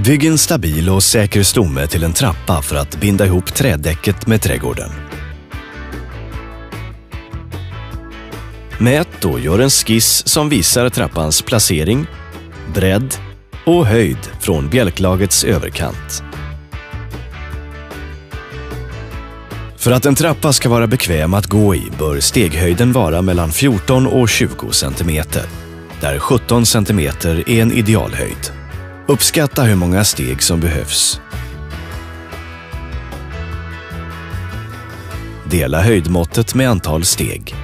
Bygg en stabil och säker stomme till en trappa för att binda ihop trädäcket med trädgården. Mät och gör en skiss som visar trappans placering, bredd och höjd från bjälklagets överkant. För att en trappa ska vara bekväm att gå i bör steghöjden vara mellan 14 och 20 cm, där 17 cm är en idealhöjd. Uppskatta hur många steg som behövs. Dela höjdmåttet med antal steg.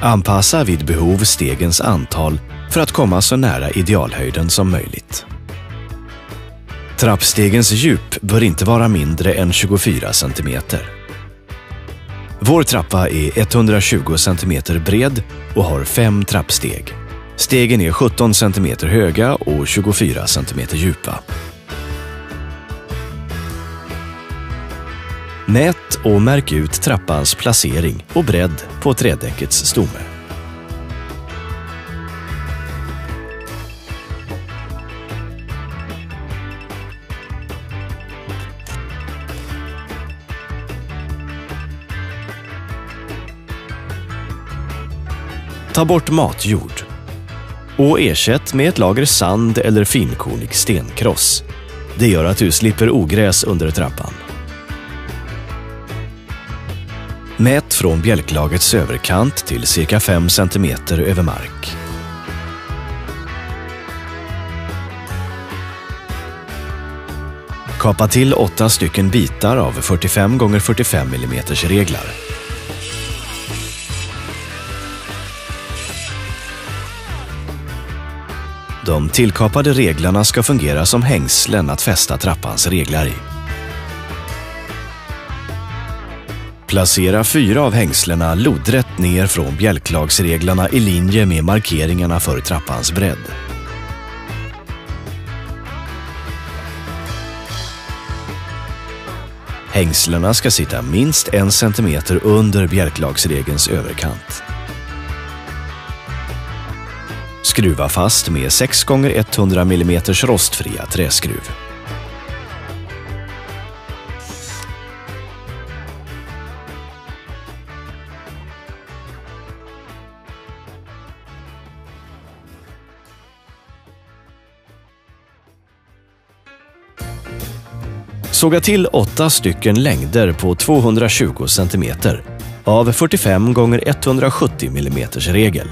Anpassa vid behov stegens antal för att komma så nära idealhöjden som möjligt. Trappstegens djup bör inte vara mindre än 24 cm. Vår trappa är 120 cm bred och har 5 trappsteg. Stegen är 17 cm höga och 24 cm djupa. Mät och märk ut trappans placering och bredd på trädäckets stomme. Ta bort matjord och ersätt med ett lager sand eller finkornig stenkross. Det gör att du slipper ogräs under trappan. Mät från bjälklagets överkant till cirka 5 cm över mark. Kapa till 8 stycken bitar av 45 x 45 mm reglar. De tillkapade reglarna ska fungera som hängslen att fästa trappans reglar i. Placera 4 av hängslena lodrätt ner från bjälklagsreglarna i linje med markeringarna för trappans bredd. Hängslena ska sitta minst 1 cm under bjälklagsregelns överkant. Skruva fast med 6 x 100 mm rostfria träskruv. Såga till 8 stycken längder på 220 cm av 45 x 170 mm regel.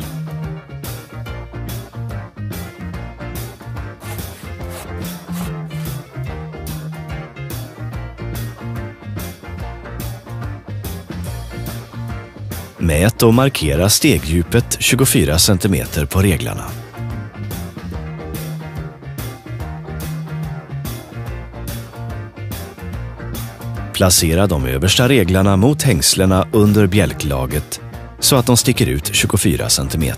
Mät och markera stegdjupet 24 cm på reglarna. Placera de översta reglarna mot hängslena under bjälklaget så att de sticker ut 24 cm.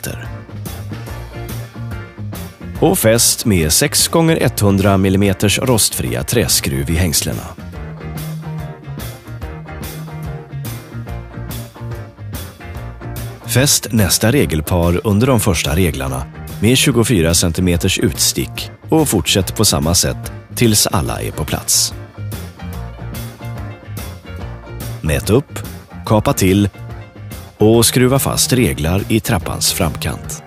Och fäst med 6 x 100 mm rostfria träskruv i hängslena. Fäst nästa regelpar under de första reglarna med 24 cm utstick och fortsätt på samma sätt tills alla är på plats. Mät upp, kapa till och skruva fast reglar i trappans framkant.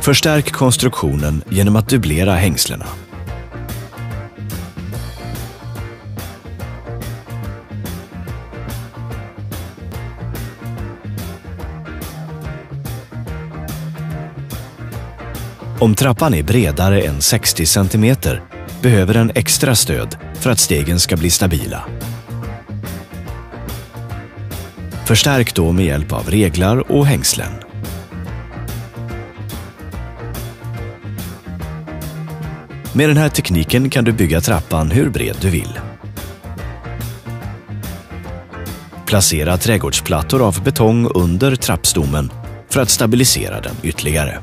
Förstärk konstruktionen genom att dubblera hängslena. Om trappan är bredare än 60 cm behöver den extra stöd för att stegen ska bli stabila. Förstärk då med hjälp av reglar och hängslen. Med den här tekniken kan du bygga trappan hur bred du vill. Placera trädgårdsplattor av betong under trappstommen för att stabilisera den ytterligare.